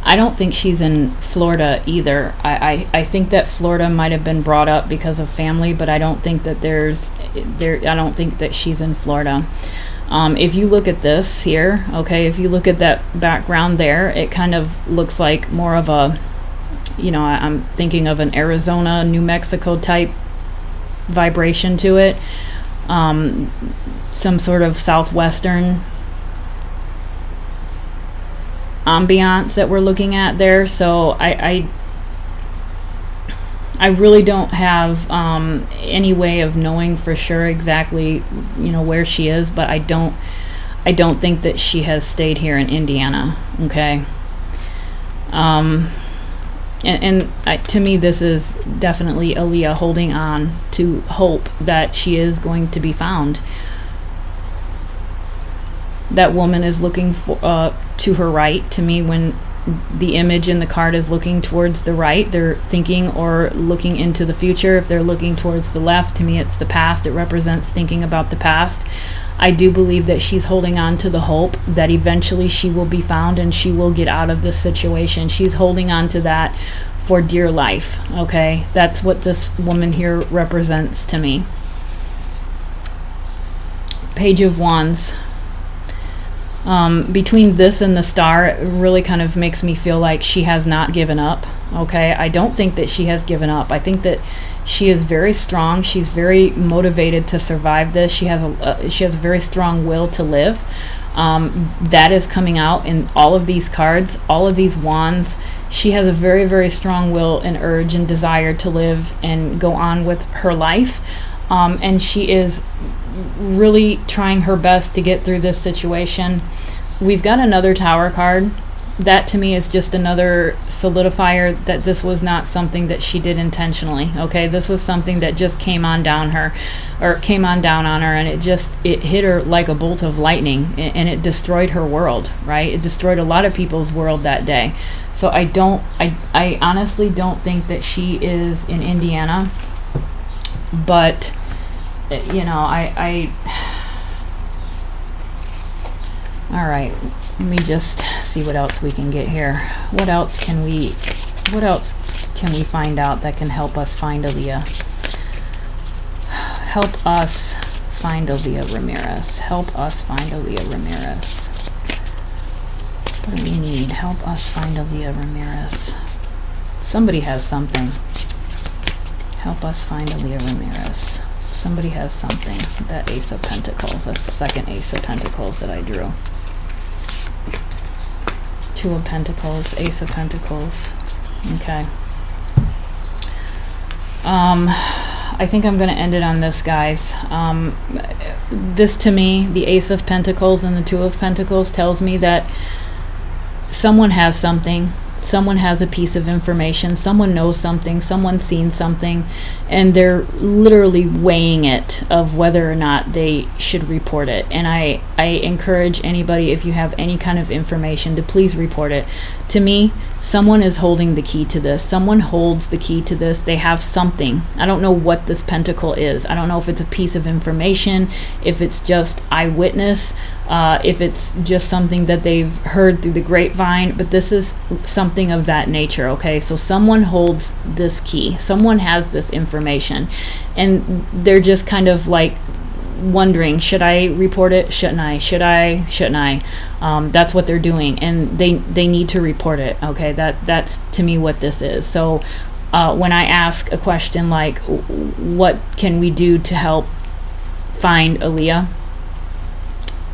S1: I don't think she's in Florida either. I think that Florida might have been brought up because of family, but I don't think that I don't think that she's in Florida. If you look at this here, okay, if you look at that background there, it kind of looks like more of a, I'm thinking of an Arizona, New Mexico type vibration to it. Some sort of southwestern ambiance that we're looking at there. So I really don't have any way of knowing for sure exactly, where she is, but I don't think that she has stayed here in Indiana. Okay. To me, this is definitely Aaliyah holding on to hope that she is going to be found. That woman is looking for to her right. To me, when the image in the card is looking towards the right, they're thinking or looking into the future. If they're looking towards the left, to me it's the past. It represents thinking about the past. I do believe that she's holding on to the hope that eventually she will be found and she will get out of this situation. She's holding on to that for dear life. Okay, that's what this woman here represents to me. Page of Wands. Between this and the Star, it really kind of makes me feel like she has not given up. Okay, I don't think that she has given up. I think that she is very strong. She's very motivated to survive this. She has a very strong will to live. That is coming out in all of these cards, all of these wands. She has a very, very strong will and urge and desire to live and go on with her life. And she is really trying her best to get through this situation. We've got another Tower card. That to me is just another solidifier that this was not something that she did intentionally. Okay, this was something that just came on down on her, and it hit her like a bolt of lightning, and it destroyed her world. Right, it destroyed a lot of people's world that day. So I honestly don't think that she is in Indiana, but all right, let me just see what else we can get here. What else can we find out that can help us find Aaliyah? Help us find Aaliyah Ramirez. Help us find Aaliyah Ramirez. What do we need? Help us find Aaliyah Ramirez. Somebody has something. Help us find Aaliyah Ramirez. Somebody has something. That Ace of Pentacles. That's the second Ace of Pentacles that I drew. Two of Pentacles, Ace of Pentacles. Okay. I think I'm going to end it on this, guys. This, to me, the Ace of Pentacles and the Two of Pentacles tells me that someone has something. Someone has a piece of information, someone knows something, someone's seen something, and they're literally weighing it of whether or not they should report it. And I encourage anybody, if you have any kind of information, to please report it. To me, someone is holding the key to this. Someone holds the key to this. They have something. I don't know what this pentacle is. I don't know if it's a piece of information, if it's just eyewitness, if it's just something that they've heard through the grapevine, but this is something of that nature. Okay, so someone holds this key. Someone has this information, and they're just kind of like wondering, should I report it? Shouldn't I? Should I? Shouldn't I? That's what they're doing, and they need to report it. Okay, that's to me what this is. So when I ask a question like, what can we do to help find Aaliyah?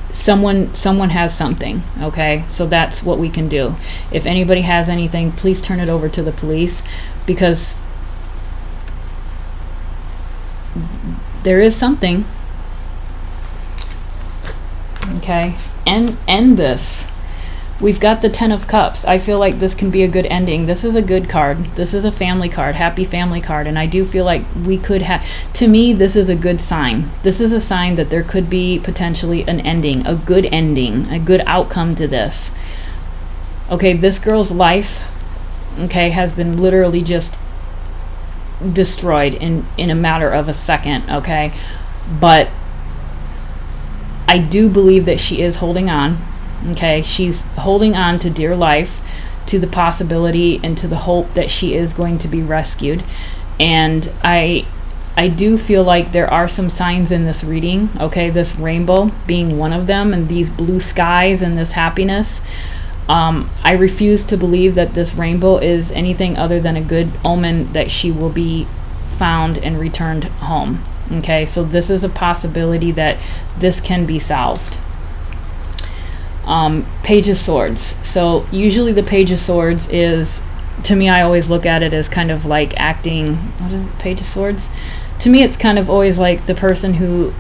S1: Someone has something. Okay, so that's what we can do. If anybody has anything, please turn it over to the police, because there is something. Okay, and end this. We've got the Ten of Cups. I feel like this can be a good ending. This is a good card. This is a family card, happy family card, and I do feel like we could have, to me, this is a good sign. This is a sign that there could be potentially an ending, a good outcome to this. Okay, this girl's life, okay, has been literally just destroyed in a matter of a second, okay? But I do believe that she is holding on. Okay, she's holding on to dear life, to the possibility and to the hope that she is going to be rescued. And I do feel like there are some signs in this reading, okay, this rainbow being one of them, and these blue skies and this happiness. I refuse to believe that this rainbow is anything other than a good omen that she will be found and returned home. Okay, so this is a possibility that this can be solved. Page of Swords. So usually the Page of Swords is to me, I always look at it as kind of like acting, what is it, Page of Swords? To me, it's kind of always like the person who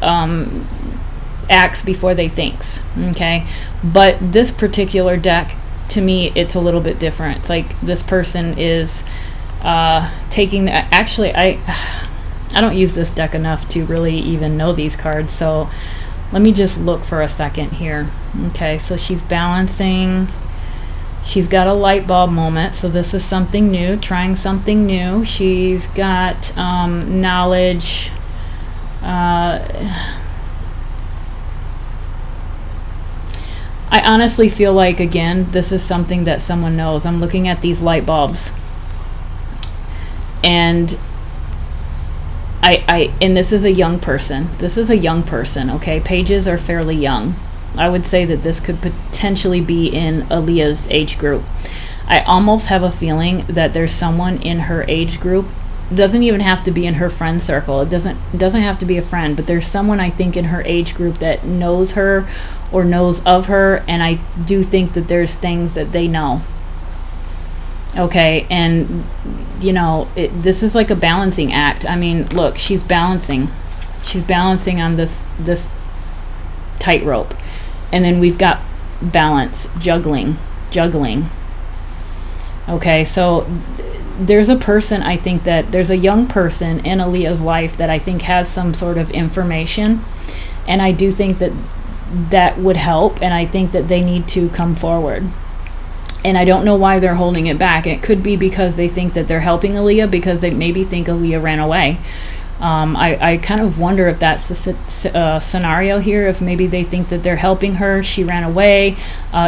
S1: acts before they thinks, okay? But this particular deck, to me, it's a little bit different. It's like this person is taking the, actually, I don't use this deck enough to really even know these cards, so let me just look for a second here. Okay, so she's balancing. She's got a light bulb moment, so this is something new, trying something new. She's got knowledge. I honestly feel like, again, this is something that someone knows. I'm looking at these light bulbs. And and this is a young person. This is a young person, okay? Pages are fairly young. I would say that this could potentially be in Aaliyah's age group. I almost have a feeling that there's someone in her age group. It doesn't even have to be in her friend circle. It doesn't have to be a friend, but there's someone, I think, in her age group that knows her or knows of her, and I do think that there's things that they know. Okay, and you know, this is like a balancing act. I mean, look, she's balancing on this tightrope. And then we've got balance, juggling. Okay, so there's a person, I think that there's a young person in Aaliyah's life that I think has some sort of information. And I do think that that would help. And I think that they need to come forward. And I don't know why they're holding it back. It could be because they think that they're helping Aaliyah, because they maybe think Aaliyah ran away. I kind of wonder if that's the scenario here, if maybe they think that they're helping her, she ran away,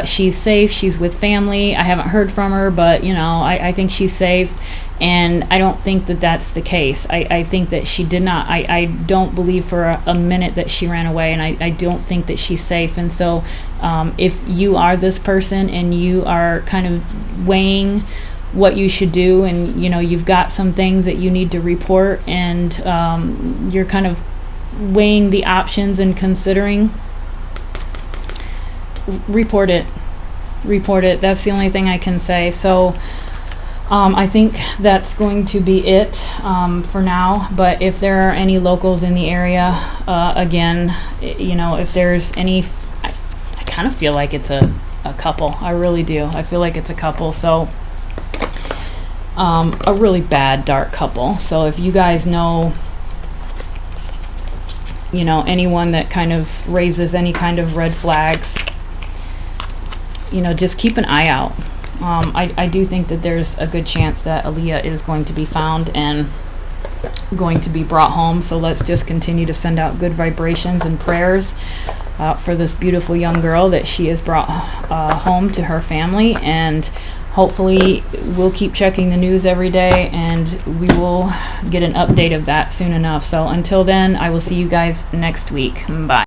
S1: she's safe, she's with family, I haven't heard from her, but you know, I think she's safe, and I don't think that that's the case. I think that she did not, I don't believe for a minute that she ran away, and I don't think that she's safe. And so if you are this person and you are kind of weighing what you should do, and you know, you've got some things that you need to report, and you're kind of weighing the options and considering, report it. That's the only thing I can say. So I think that's going to be it for now. But if there are any locals in the area, again, you know, if there's any, I kind of feel like it's a couple. I really do. I feel like it's a couple. So a really bad dark couple. So if you guys know, you know, anyone that kind of raises any kind of red flags, you know, just keep an eye out. I do think that there's a good chance that Aaliyah is going to be found and going to be brought home. So let's just continue to send out good vibrations and prayers for this beautiful young girl, that she is brought home to her family. And hopefully we'll keep checking the news every day, and we will get an update of that soon enough. So until then, I will see you guys next week. Bye.